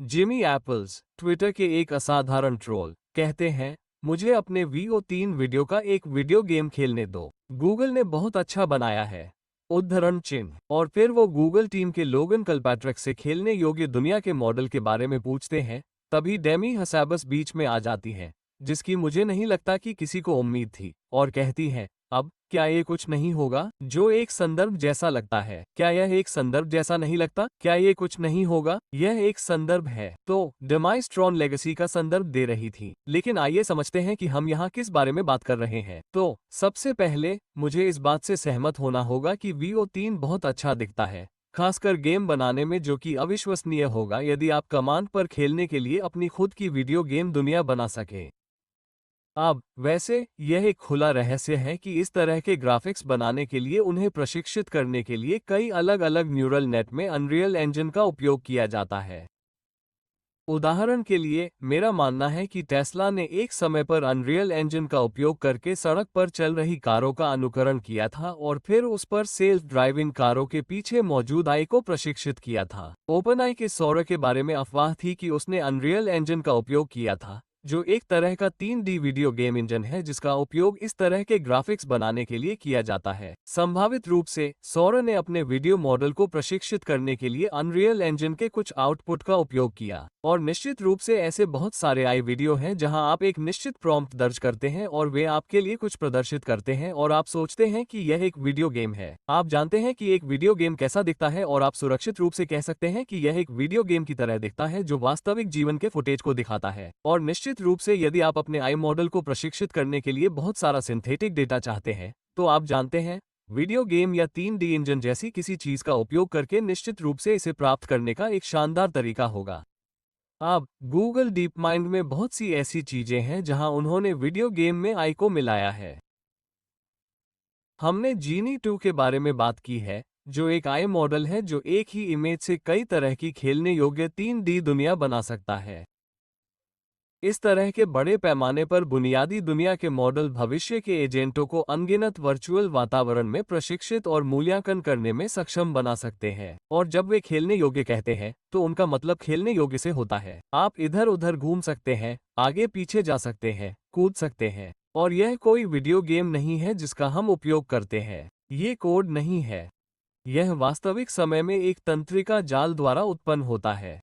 Jimmy apples, Twitter के एक असाधारण ट्रोल, कहते हैं, मुझे अपने VO3 वीडियो का एक वीडियो गेम खेलने दो। गूगल ने बहुत अच्छा बनाया है। उद्धरण चिन्ह। और फिर वो गूगल टीम के लोगन कल्पैट्रिक से खेलने योग्य दुनिया के मॉडल के बारे में पूछते हैं। तभी डेमी हसाबस बीच में आ जाती है, जिसकी मुझे नहीं लगता कि किसी को उम्मीद थी, और कहती है, अब क्या ये कुछ नहीं होगा? जो एक संदर्भ जैसा लगता है। क्या यह एक संदर्भ जैसा नहीं लगता? क्या ये कुछ नहीं होगा? यह एक संदर्भ है। तो डेमाइस ट्रॉन लेगेसी का संदर्भ दे रही थी। लेकिन आइए समझते हैं कि हम यहाँ किस बारे में बात कर रहे हैं। तो सबसे पहले मुझे इस बात से सहमत होना होगा कि VO3 बहुत अच्छा दिखता है, खासकर गेम बनाने में, जो कि अविश्वसनीय होगा यदि आप कमांड पर खेलने के लिए अपनी खुद की वीडियो गेम दुनिया बना सकें। अब वैसे यह एक खुला रहस्य है कि इस तरह के ग्राफिक्स बनाने के लिए उन्हें प्रशिक्षित करने के लिए कई अलग-अलग न्यूरल नेट में अनरियल इंजन का उपयोग किया जाता है। उदाहरण के लिए, मेरा मानना है कि टेस्ला ने एक समय पर अनरियल इंजन का उपयोग करके सड़क पर चल रही कारों का अनुकरण किया था और फिर उस पर सेल्फ ड्राइविंग कारों के पीछे मौजूद AI को प्रशिक्षित किया था। ओपनआई के सौर के बारे में अफवाह थी कि उसने अनरियल इंजन का उपयोग किया था, जो एक तरह का 3D वीडियो गेम इंजन है जिसका उपयोग इस तरह के ग्राफिक्स बनाने के लिए किया जाता है। संभावित रूप से सौर ने अपने वीडियो मॉडल को प्रशिक्षित करने के लिए अनरियल इंजन के कुछ आउटपुट का उपयोग किया, और निश्चित रूप से ऐसे बहुत सारे AI वीडियो हैं जहां आप एक निश्चित प्रॉम्प्ट दर्ज करते हैं और वे आपके लिए कुछ प्रदर्शित करते हैं और आप सोचते हैं कि यह एक वीडियो गेम है। आप जानते हैं कि एक वीडियो गेम कैसा दिखता है और आप सुरक्षित रूप से कह सकते हैं कि यह एक वीडियो गेम की तरह दिखता है जो वास्तविक जीवन के फुटेज को दिखाता है। और निश्चित रूप से यदि आप अपने AI मॉडल को प्रशिक्षित करने के लिए बहुत सारा सिंथेटिक डेटा चाहते हैं, तो आप जानते हैं, वीडियो गेम या 3D इंजन जैसी किसी चीज का उपयोग करके निश्चित रूप से इसे प्राप्त करने का एक शानदार तरीका होगा। अब गूगल डीप माइंड में बहुत सी ऐसी चीजें हैं जहां उन्होंने वीडियो गेम में AI को मिलाया है। हमने जीनी 2 के बारे में बात की है, जो एक AI मॉडल है जो एक ही इमेज से कई तरह की खेलने योग्य 3D दुनिया बना सकता है। इस तरह के बड़े पैमाने पर बुनियादी दुनिया के मॉडल भविष्य के एजेंटों को अनगिनत वर्चुअल वातावरण में प्रशिक्षित और मूल्यांकन करने में सक्षम बना सकते हैं। और जब वे खेलने योग्य कहते हैं, तो उनका मतलब खेलने योग्य से होता है। आप इधर उधर घूम सकते हैं, आगे पीछे जा सकते हैं, कूद सकते हैं। और यह कोई वीडियो गेम नहीं है जिसका हम उपयोग करते हैं। ये कोड नहीं है। यह वास्तविक समय में एक तंत्रिका जाल द्वारा उत्पन्न होता है।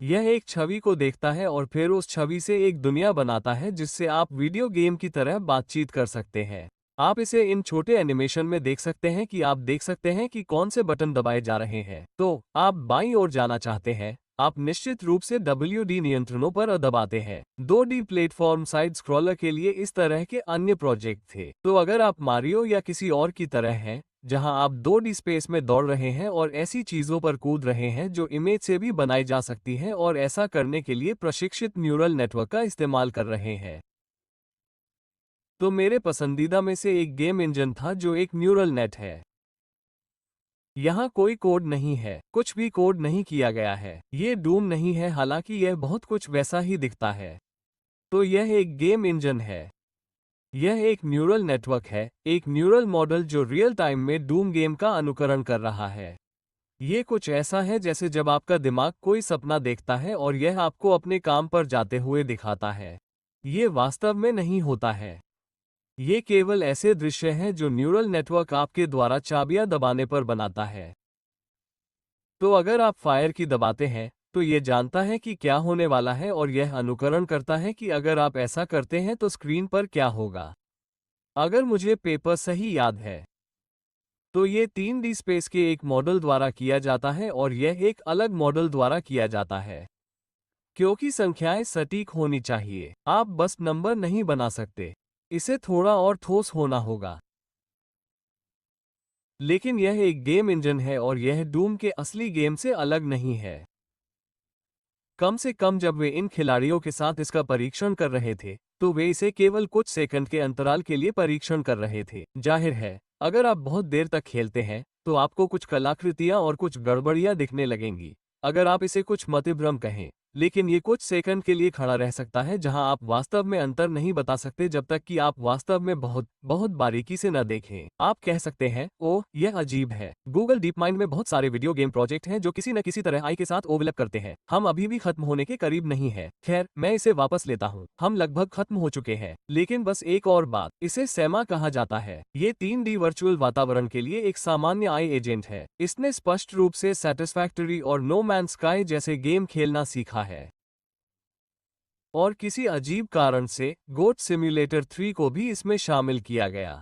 यह एक छवि को देखता है और फिर उस छवि से एक दुनिया बनाता है जिससे आप वीडियो गेम की तरह बातचीत कर सकते हैं। आप इसे इन छोटे एनिमेशन में देख सकते हैं कि आप देख सकते हैं कि कौन से बटन दबाए जा रहे हैं। तो आप बाईं ओर जाना चाहते हैं, आप निश्चित रूप से WD नियंत्रणों पर दबाते हैं। 2D प्लेटफॉर्म साइड स्क्रॉलर के लिए इस तरह के अन्य प्रोजेक्ट थे। तो अगर आप मारियो या किसी और की तरह हैं, जहां आप 2D स्पेस में दौड़ रहे हैं और ऐसी चीजों पर कूद रहे हैं जो इमेज से भी बनाई जा सकती हैं और ऐसा करने के लिए प्रशिक्षित न्यूरल नेटवर्क का इस्तेमाल कर रहे हैं। तो मेरे पसंदीदा में से एक गेम इंजन था जो एक न्यूरल नेट है। यहाँ कोई कोड नहीं है, कुछ भी कोड नहीं किया गया है। ये डूम नहीं है, हालांकि यह बहुत कुछ वैसा ही दिखता है। तो यह एक गेम इंजन है। यह एक न्यूरल नेटवर्क है, एक न्यूरल मॉडल जो रियल टाइम में डूम गेम का अनुकरण कर रहा है। ये कुछ ऐसा है जैसे जब आपका दिमाग कोई सपना देखता है और यह आपको अपने काम पर जाते हुए दिखाता है। ये वास्तव में नहीं होता है। ये केवल ऐसे दृश्य हैं जो न्यूरल नेटवर्क आपके द्वारा चाबियां दबाने पर बनाता है। तो अगर आप फायर की दबाते हैं, तो ये जानता है कि क्या होने वाला है और यह अनुकरण करता है कि अगर आप ऐसा करते हैं तो स्क्रीन पर क्या होगा। अगर मुझे पेपर सही याद है, तो ये 3D स्पेस के एक मॉडल द्वारा किया जाता है और यह एक अलग मॉडल द्वारा किया जाता है। क्योंकि संख्याएं सटीक होनी चाहिए, आप बस नंबर नहीं बना सकते। इसे थोड़ा और ठोस होना होगा। लेकिन यह एक गेम इंजन है और यह डूम के असली गेम से अलग नहीं है। कम से कम जब वे इन खिलाड़ियों के साथ इसका परीक्षण कर रहे थे, तो वे इसे केवल कुछ सेकंड के अंतराल के लिए परीक्षण कर रहे थे। जाहिर है, अगर आप बहुत देर तक खेलते हैं, तो आपको कुछ कलाकृतियां और कुछ गड़बड़ियां दिखने लगेंगी। अगर आप इसे कुछ मतिभ्रम कहें, लेकिन ये कुछ सेकंड के लिए खड़ा रह सकता है जहां आप वास्तव में अंतर नहीं बता सकते जब तक कि आप वास्तव में बहुत बहुत बारीकी से न देखें। आप कह सकते हैं, ओह यह अजीब है। गूगल डीप माइंड में बहुत सारे वीडियो गेम प्रोजेक्ट हैं जो किसी न किसी तरह आई के साथ ओवरलैप करते हैं। हम अभी भी खत्म होने के करीब नहीं है। खैर, मैं इसे वापस लेता हूँ, हम लगभग खत्म हो चुके हैं। लेकिन बस एक और बात, इसे सेमा कहा जाता है। ये 3D वर्चुअल वातावरण के लिए एक सामान्य आई एजेंट है। इसने स्पष्ट रूप से सैटिस्फैक्टरी और नो मैन स्काई जैसे गेम खेलना सीखा है। और किसी अजीब कारण से गोट सिम्युलेटर 3 को भी इसमें शामिल किया गया।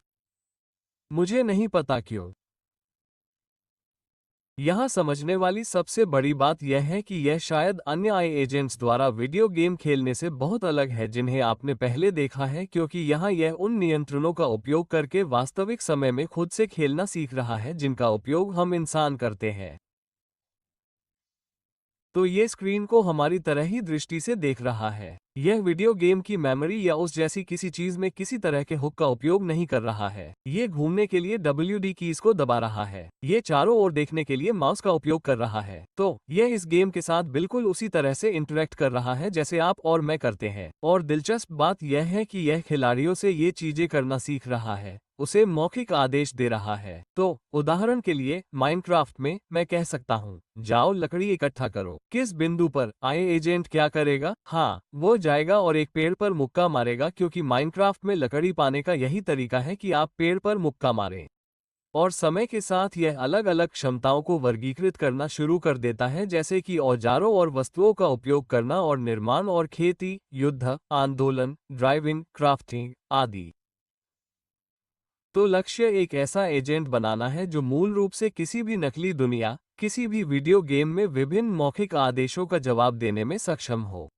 मुझे नहीं पता क्यों। यहाँ समझने वाली सबसे बड़ी बात यह है कि यह शायद अन्य आई एजेंट्स द्वारा वीडियो गेम खेलने से बहुत अलग है जिन्हें आपने पहले देखा है, क्योंकि यहाँ यह उन नियंत्रणों का उपयोग करके वास्तविक समय में खुद से खेलना सीख रहा है जिनका उपयोग हम इंसान करते हैं। तो ये स्क्रीन को हमारी तरह ही दृष्टि से देख रहा है। यह वीडियो गेम की मेमोरी या उस जैसी किसी चीज में किसी तरह के हुक का उपयोग नहीं कर रहा है। ये घूमने के लिए WD कीज को दबा रहा है। ये चारों ओर देखने के लिए माउस का उपयोग कर रहा है। तो यह इस गेम के साथ बिल्कुल उसी तरह से इंटरेक्ट कर रहा है जैसे आप और मैं करते हैं। और दिलचस्प बात यह है कि यह खिलाड़ियों से ये चीजें करना सीख रहा है, उसे मौखिक आदेश दे रहा है। तो उदाहरण के लिए माइनक्राफ्ट में मैं कह सकता हूँ, जाओ लकड़ी इकट्ठा करो। किस बिंदु पर आई एजेंट क्या करेगा? हाँ, वो जाएगा और एक पेड़ पर मुक्का मारेगा, क्योंकि माइनक्राफ्ट में लकड़ी पाने का यही तरीका है कि आप पेड़ पर मुक्का मारें। और समय के साथ यह अलग अलग क्षमताओं को वर्गीकृत करना शुरू कर देता है, जैसे कि औजारों और वस्तुओं का उपयोग करना और निर्माण और खेती, युद्ध, आंदोलन, ड्राइविंग, क्राफ्टिंग आदि। तो लक्ष्य एक ऐसा एजेंट बनाना है जो मूल रूप से किसी भी नकली दुनिया, किसी भी वीडियो गेम में विभिन्न मौखिक आदेशों का जवाब देने में सक्षम हो।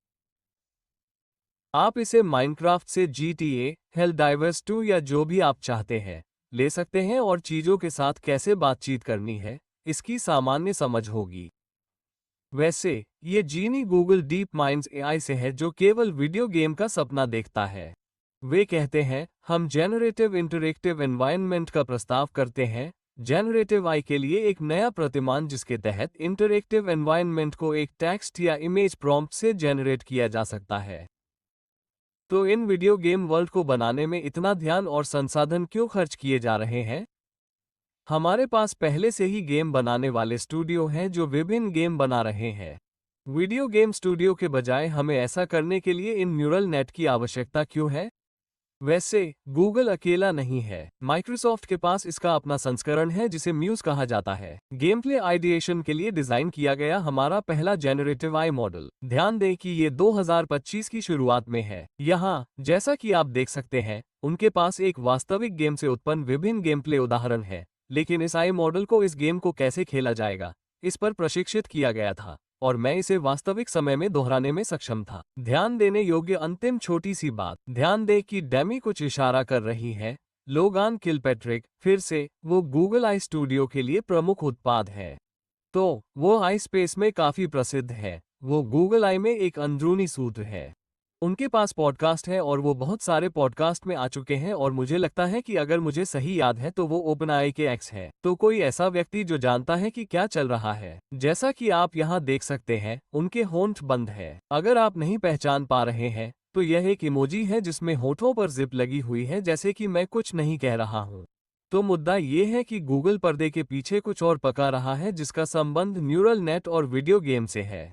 आप इसे माइनक्राफ्ट से GTA, हेलडाइवर्स 2 या जो भी आप चाहते हैं ले सकते हैं और चीजों के साथ कैसे बातचीत करनी है, इसकी सामान्य समझ होगी। वैसे, ये जीनी गूगल डीप माइंड्स AI से है जो केवल वीडियो गेम का सपना देखता है। वे कहते हैं, हम जेनरेटिव इंटरेक्टिव एनवायरनमेंट का प्रस्ताव करते हैं, जेनरेटिव आई के लिए एक नया प्रतिमान जिसके तहत इंटरेक्टिव एनवायरनमेंट को एक टेक्स्ट या इमेज प्रॉम्प्ट से जेनरेट किया जा सकता है। तो इन वीडियो गेम वर्ल्ड को बनाने में इतना ध्यान और संसाधन क्यों खर्च किए जा रहे हैं? हमारे पास पहले से ही गेम बनाने वाले स्टूडियो हैं जो विभिन्न गेम बना रहे हैं। वीडियो गेम स्टूडियो के बजाय हमें ऐसा करने के लिए इन न्यूरल नेट की आवश्यकता क्यों है? वैसे गूगल अकेला नहीं है। माइक्रोसॉफ्ट के पास इसका अपना संस्करण है जिसे म्यूज कहा जाता है। गेम प्ले आइडिएशन के लिए डिजाइन किया गया हमारा पहला जेनरेटिव आई मॉडल। ध्यान दें कि ये 2025 की शुरुआत में है। यहाँ जैसा कि आप देख सकते हैं, उनके पास एक वास्तविक गेम से उत्पन्न विभिन्न गेम प्ले उदाहरण है, लेकिन इस आई मॉडल को इस गेम को कैसे खेला जाएगा इस पर प्रशिक्षित किया गया था, और मैं इसे वास्तविक समय में दोहराने में सक्षम था। ध्यान देने योग्य अंतिम छोटी सी बात, ध्यान दें कि डेमी कुछ इशारा कर रही है। लोगान किलपैट्रिक, फिर से, वो गूगल आई स्टूडियो के लिए प्रमुख उत्पाद है। तो वो आई स्पेस में काफी प्रसिद्ध है। वो गूगल आई में एक अंदरूनी सूत्र है। उनके पास पॉडकास्ट है और वो बहुत सारे पॉडकास्ट में आ चुके हैं, और मुझे लगता है कि अगर मुझे सही याद है तो वो ओपनआई के एक्स है। तो कोई ऐसा व्यक्ति जो जानता है कि क्या चल रहा है। जैसा कि आप यहाँ देख सकते हैं, उनके होंठ बंद है। अगर आप नहीं पहचान पा रहे हैं तो यह एक इमोजी है जिसमें होठों पर जिप लगी हुई है, जैसे कि मैं कुछ नहीं कह रहा हूँ। तो मुद्दा ये है कि गूगल पर्दे के पीछे कुछ और पका रहा है जिसका संबंध न्यूरल नेट और वीडियो गेम से है।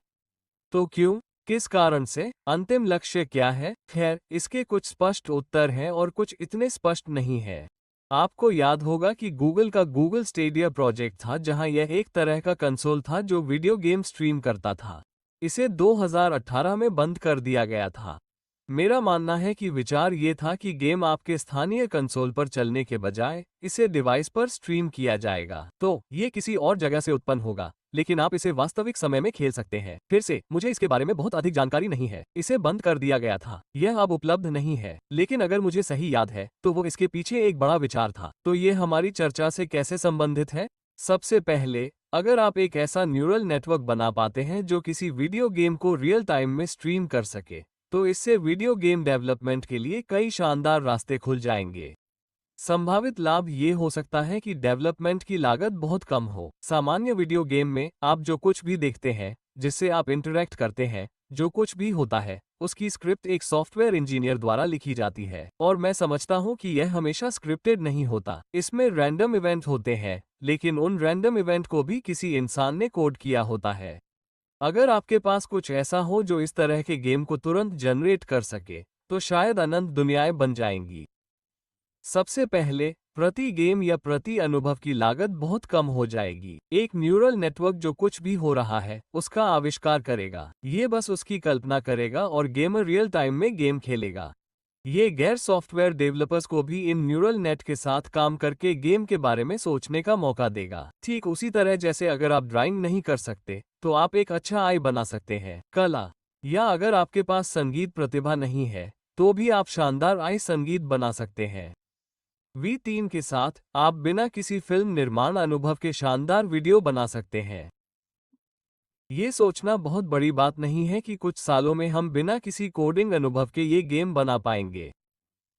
तो क्यों? किस कारण से? अंतिम लक्ष्य क्या है? खैर, इसके कुछ स्पष्ट उत्तर हैं और कुछ इतने स्पष्ट नहीं है। आपको याद होगा कि गूगल का गूगल स्टेडिया प्रोजेक्ट था, जहां यह एक तरह का कंसोल था जो वीडियो गेम स्ट्रीम करता था। इसे 2018 में बंद कर दिया गया था। मेरा मानना है कि विचार ये था कि गेम आपके स्थानीय कंसोल पर चलने के बजाय इसे डिवाइस पर स्ट्रीम किया जाएगा। तो ये किसी और जगह से उत्पन्न होगा, लेकिन आप इसे वास्तविक समय में खेल सकते हैं। फिर से, मुझे इसके बारे में बहुत अधिक जानकारी नहीं है। इसे बंद कर दिया गया था, यह अब उपलब्ध नहीं है। लेकिन अगर मुझे सही याद है तो वो इसके पीछे एक बड़ा विचार था। तो ये हमारी चर्चा से कैसे संबंधित है? सबसे पहले, अगर आप एक ऐसा न्यूरल नेटवर्क बना पाते हैं जो किसी वीडियो गेम को रियल टाइम में स्ट्रीम कर सके, तो इससे वीडियो गेम डेवलपमेंट के लिए कई शानदार रास्ते खुल जाएंगे। संभावित लाभ ये हो सकता है कि डेवलपमेंट की लागत बहुत कम हो। सामान्य वीडियो गेम में आप जो कुछ भी देखते हैं, जिससे आप इंटरैक्ट करते हैं, जो कुछ भी होता है उसकी स्क्रिप्ट एक सॉफ्टवेयर इंजीनियर द्वारा लिखी जाती है, और मैं समझता हूँ कि यह हमेशा स्क्रिप्टेड नहीं होता। इसमें रैंडम इवेंट होते हैं, लेकिन उन रैंडम इवेंट को भी किसी इंसान ने कोड किया होता है। अगर आपके पास कुछ ऐसा हो जो इस तरह के गेम को तुरंत जनरेट कर सके, तो शायद अनंत दुनियाएं बन जाएंगी। सबसे पहले, प्रति गेम या प्रति अनुभव की लागत बहुत कम हो जाएगी। एक न्यूरल नेटवर्क जो कुछ भी हो रहा है उसका आविष्कार करेगा। ये बस उसकी कल्पना करेगा और गेमर रियल टाइम में गेम खेलेगा। ये गैर सॉफ्टवेयर डेवलपर्स को भी इन न्यूरल नेट के साथ काम करके गेम के बारे में सोचने का मौका देगा। ठीक उसी तरह जैसे अगर आप ड्राइंग नहीं कर सकते तो आप एक अच्छा आई बना सकते हैं। कला, या अगर आपके पास संगीत प्रतिभा नहीं है तो भी आप शानदार आई संगीत बना सकते हैं। V3 के साथ आप बिना किसी फिल्म निर्माण अनुभव के शानदार वीडियो बना सकते हैं। ये सोचना बहुत बड़ी बात नहीं है कि कुछ सालों में हम बिना किसी कोडिंग अनुभव के ये गेम बना पाएंगे,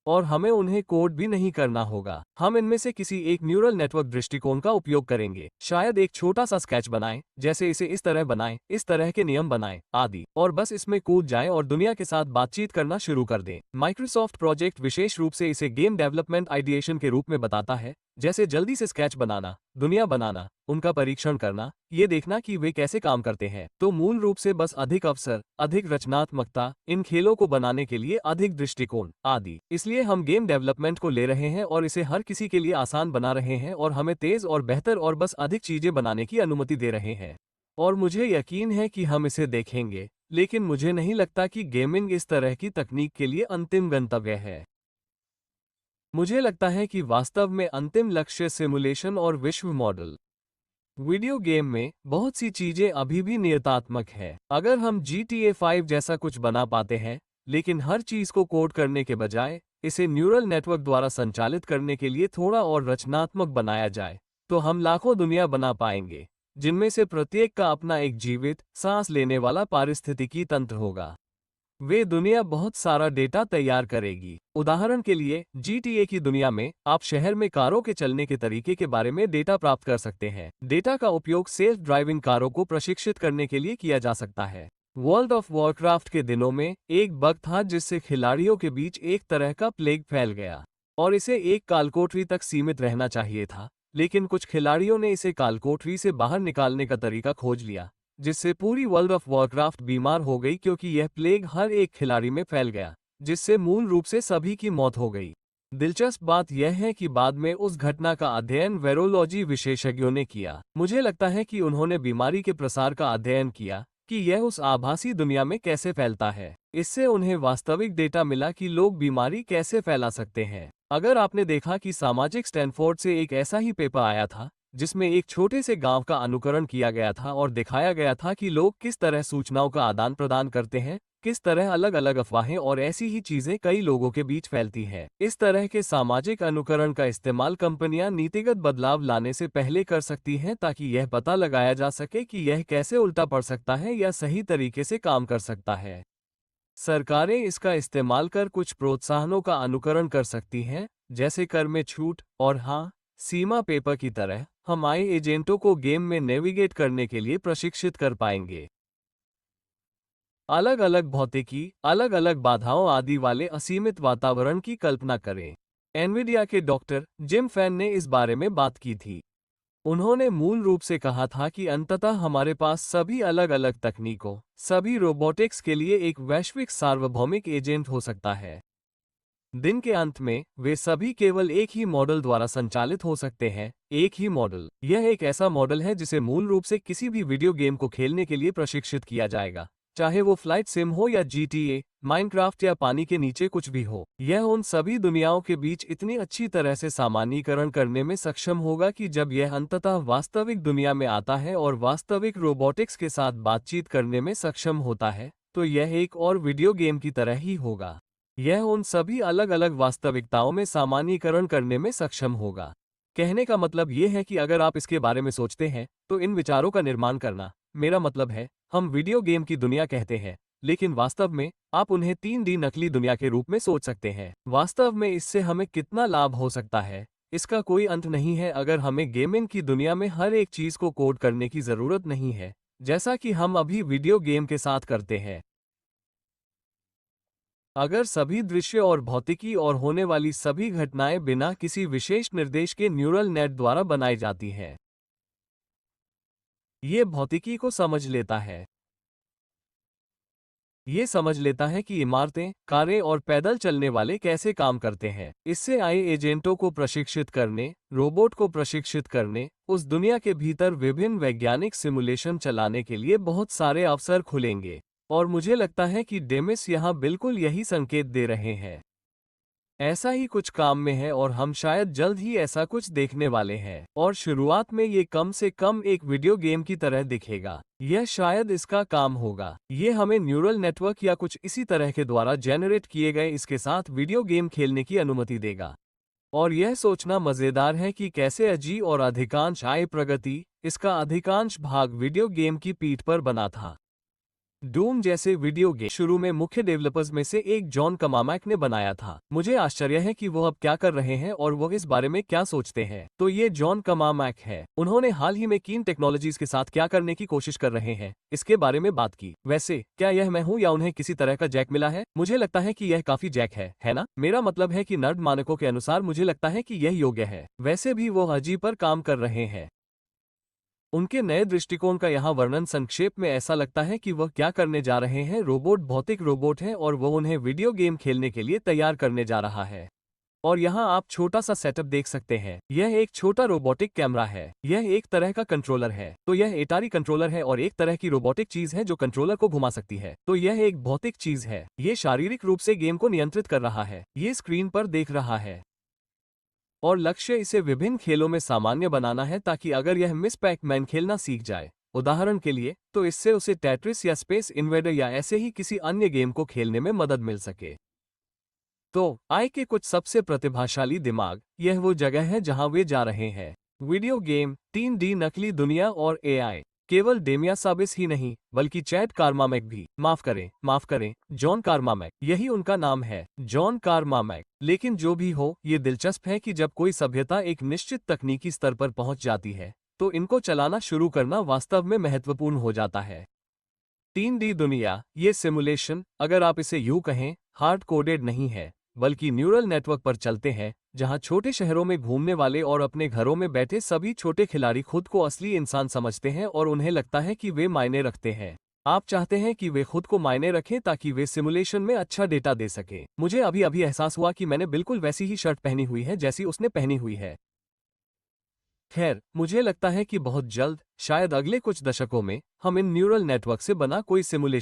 और हमें उन्हें कोड भी नहीं करना होगा। हम इनमें से किसी एक न्यूरल नेटवर्क दृष्टिकोण का उपयोग करेंगे। शायद एक छोटा सा स्केच बनाएं, जैसे इसे इस तरह बनाएं, इस तरह के नियम बनाएं, आदि, और बस इसमें कूद जाएं और दुनिया के साथ बातचीत करना शुरू कर दें। माइक्रोसॉफ्ट प्रोजेक्ट विशेष रूप से इसे गेम डेवलपमेंट आइडिएशन के रूप में बताता है, जैसे जल्दी से स्केच बनाना, दुनिया बनाना, उनका परीक्षण करना, ये देखना कि वे कैसे काम करते हैं। तो मूल रूप से बस अधिक अवसर, अधिक रचनात्मकता, इन खेलों को बनाने के लिए अधिक दृष्टिकोण, आदि। इसलिए हम गेम डेवलपमेंट को ले रहे हैं और इसे हर किसी के लिए आसान बना रहे हैं, और हमें तेज और बेहतर और बस अधिक चीजें बनाने की अनुमति दे रहे हैं। और मुझे यकीन है कि हम इसे देखेंगे, लेकिन मुझे नहीं लगता कि गेमिंग इस तरह की तकनीक के लिए अंतिम गंतव्य है। मुझे लगता है कि वास्तव में अंतिम लक्ष्य सिमुलेशन और विश्व मॉडल। वीडियो गेम में बहुत सी चीजें अभी भी नियतात्मक है। अगर हम GTA 5 जैसा कुछ बना पाते हैं, लेकिन हर चीज को कोड करने के बजाय इसे न्यूरल नेटवर्क द्वारा संचालित करने के लिए थोड़ा और रचनात्मक बनाया जाए, तो हम लाखों दुनिया बना पाएंगे, जिनमें से प्रत्येक का अपना एक जीवित, सांस लेने वाला पारिस्थितिकी तंत्र होगा। वे दुनिया बहुत सारा डेटा तैयार करेगी। उदाहरण के लिए, GTA की दुनिया में आप शहर में कारों के चलने के तरीके के बारे में डेटा प्राप्त कर सकते हैं। डेटा का उपयोग सेल्फ ड्राइविंग कारों को प्रशिक्षित करने के लिए किया जा सकता है। वर्ल्ड ऑफ वॉरक्राफ्ट के दिनों में एक बग था जिससे खिलाड़ियों के बीच एक तरह का प्लेग फैल गया, और इसे एक कालकोठरी तक सीमित रहना चाहिए था, लेकिन कुछ खिलाड़ियों ने इसे कालकोठरी से बाहर निकालने का तरीका खोज लिया, जिससे पूरी वर्ल्ड ऑफ वॉरक्राफ्ट बीमार हो गई, क्योंकि यह प्लेग हर एक खिलाड़ी में फैल गया, जिससे मूल रूप से सभी की मौत हो गई। दिलचस्प बात यह है कि बाद में उस घटना का अध्ययन वायरोलॉजी विशेषज्ञों ने किया। मुझे लगता है कि उन्होंने बीमारी के प्रसार का अध्ययन किया कि यह उस आभासी दुनिया में कैसे फैलता है। इससे उन्हें वास्तविक डेटा मिला कि लोग बीमारी कैसे फैला सकते हैं। अगर आपने देखा कि सामाजिक स्टैनफोर्ड से एक ऐसा ही पेपर आया था जिसमें एक छोटे से गांव का अनुकरण किया गया था और दिखाया गया था कि लोग किस तरह सूचनाओं का आदान प्रदान करते हैं, किस तरह अलग अलग अफवाहें और ऐसी ही चीजें कई लोगों के बीच फैलती हैं। इस तरह के सामाजिक अनुकरण का इस्तेमाल कंपनियां नीतिगत बदलाव लाने से पहले कर सकती हैं, ताकि यह पता लगाया जा सके कि यह कैसे उल्टा पड़ सकता है या सही तरीके से काम कर सकता है। सरकारें इसका इस्तेमाल कर कुछ प्रोत्साहनों का अनुकरण कर सकती हैं, जैसे कर में छूट, और हाँ, सीमा पेपर की तरह हम आई एजेंटों को गेम में नेविगेट करने के लिए प्रशिक्षित कर पाएंगे। अलग अलग भौतिकी, अलग अलग बाधाओं आदि वाले असीमित वातावरण की कल्पना करें। एनवीडिया के डॉक्टर जिम फैन ने इस बारे में बात की थी। उन्होंने मूल रूप से कहा था कि अंततः हमारे पास सभी अलग अलग तकनीकों, सभी रोबोटिक्स के लिए एक वैश्विक सार्वभौमिक एजेंट हो सकता है। दिन के अंत में वे सभी केवल एक ही मॉडल द्वारा संचालित हो सकते हैं। एक ही मॉडल, यह एक ऐसा मॉडल है जिसे मूल रूप से किसी भी वीडियो गेम को खेलने के लिए प्रशिक्षित किया जाएगा, चाहे वो फ्लाइट सिम हो या GTA, माइनक्राफ्ट या पानी के नीचे कुछ भी हो। यह उन सभी दुनियाओं के बीच इतनी अच्छी तरह से सामान्यीकरण करने में सक्षम होगा कि जब यह अंततः वास्तविक दुनिया में आता है और वास्तविक रोबोटिक्स के साथ बातचीत करने में सक्षम होता है, तो यह एक और वीडियो गेम की तरह ही होगा। यह उन सभी अलग अलग वास्तविकताओं में सामान्यीकरण करने में सक्षम होगा। कहने का मतलब यह है कि अगर आप इसके बारे में सोचते हैं, तो इन विचारों का निर्माण करना, मेरा मतलब है, हम वीडियो गेम की दुनिया कहते हैं, लेकिन वास्तव में आप उन्हें 3D नकली दुनिया के रूप में सोच सकते हैं। वास्तव में इससे हमें कितना लाभ हो सकता है, इसका कोई अंत नहीं है अगर हमें गेमिंग की दुनिया में हर एक चीज को कोड करने की जरूरत नहीं है, जैसा कि हम अभी वीडियो गेम के साथ करते हैं। अगर सभी दृश्य और भौतिकी और होने वाली सभी घटनाएं बिना किसी विशेष निर्देश के न्यूरल नेट द्वारा बनाई जाती हैं, ये भौतिकी को समझ लेता है। ये समझ लेता है कि इमारतें, कारें और पैदल चलने वाले कैसे काम करते हैं। इससे आए एजेंटों को प्रशिक्षित करने, रोबोट को प्रशिक्षित करने, उस दुनिया के भीतर विभिन्न वैज्ञानिक सिमुलेशन चलाने के लिए बहुत सारे अवसर खुलेंगे। और मुझे लगता है कि डेमिस यहाँ बिल्कुल यही संकेत दे रहे हैं। ऐसा ही कुछ काम में है और हम शायद जल्द ही ऐसा कुछ देखने वाले हैं। और शुरुआत में ये कम से कम एक वीडियो गेम की तरह दिखेगा। यह शायद इसका काम होगा। ये हमें न्यूरल नेटवर्क या कुछ इसी तरह के द्वारा जेनरेट किए गए इसके साथ वीडियो गेम खेलने की अनुमति देगा। और यह सोचना मजेदार है कि कैसे अजी और अधिकांश आय प्रगति, इसका अधिकांश भाग वीडियो गेम की पीठ पर बना था। डूम जैसे वीडियो गेम शुरू में मुख्य डेवलपर्स में से एक जॉन कमामैक ने बनाया था। मुझे आश्चर्य है कि वो अब क्या कर रहे हैं और वो इस बारे में क्या सोचते हैं। तो ये जॉन कमामैक है। उन्होंने हाल ही में कीन टेक्नोलॉजीज के साथ क्या करने की कोशिश कर रहे हैं, इसके बारे में बात की। वैसे क्या यह मैं हूँ या उन्हें किसी तरह का जैक मिला है? मुझे लगता है कि यह काफी जैक है ना? मेरा मतलब है कि नर्ड मानकों के अनुसार मुझे लगता है कि यह योग्य है। वैसे भी वो अजी पर काम कर रहे हैं। उनके नए दृष्टिकोण का यहाँ वर्णन संक्षेप में ऐसा लगता है कि वह क्या करने जा रहे हैं। रोबोट भौतिक रोबोट हैं और वह उन्हें वीडियो गेम खेलने के लिए तैयार करने जा रहा है। और यहाँ आप छोटा सा सेटअप देख सकते हैं। यह एक छोटा रोबोटिक कैमरा है। यह एक तरह का कंट्रोलर है। तो यह एटारी कंट्रोलर है और एक तरह की रोबोटिक चीज है जो कंट्रोलर को घुमा सकती है। तो यह एक भौतिक चीज है। ये शारीरिक रूप से गेम को नियंत्रित कर रहा है। ये स्क्रीन पर देख रहा है। और लक्ष्य इसे विभिन्न खेलों में सामान्य बनाना है ताकि अगर यह मिस पैक-मैन खेलना सीख जाए, उदाहरण के लिए, तो इससे उसे टेट्रिस या स्पेस इन्वेडर या ऐसे ही किसी अन्य गेम को खेलने में मदद मिल सके। तो आई के कुछ सबसे प्रतिभाशाली दिमाग, यह वो जगह है जहां वे जा रहे हैं। वीडियो गेम, 3D नकली दुनिया और एआई। केवल डेमिया साबिस ही नहीं, बल्कि चैड कार्मामेक भी। माफ करें, जॉन कार्मामेक, यही उनका नाम है, जॉन कार्मामेक। लेकिन जो भी हो, ये दिलचस्प है कि जब कोई सभ्यता एक निश्चित तकनीकी स्तर पर पहुंच जाती है, तो इनको चलाना शुरू करना वास्तव में महत्वपूर्ण हो जाता है। 3D दुनिया, ये सिमुलेशन, अगर आप इसे यूं कहें, हार्ड कोडेड नहीं है, बल्कि न्यूरल नेटवर्क पर चलते हैं, जहां छोटे शहरों में घूमने वाले और अपने घरों में बैठे सभी छोटे खिलाड़ी खुद को असली इंसान समझते हैं और उन्हें लगता है कि वे मायने रखते हैं। आप चाहते हैं कि वे खुद को मायने रखें ताकि वे सिमुलेशन में अच्छा डेटा दे सकें। मुझे अभी अभी एहसास हुआ कि मैंने बिल्कुल वैसी ही शर्ट पहनी हुई है जैसी उसने पहनी हुई है। खैर, मुझे लगता है कि बहुत जल्द, शायद अगले कुछ दशकों में, हम इन न्यूरल नेटवर्क से बना कोई सिमुलेशन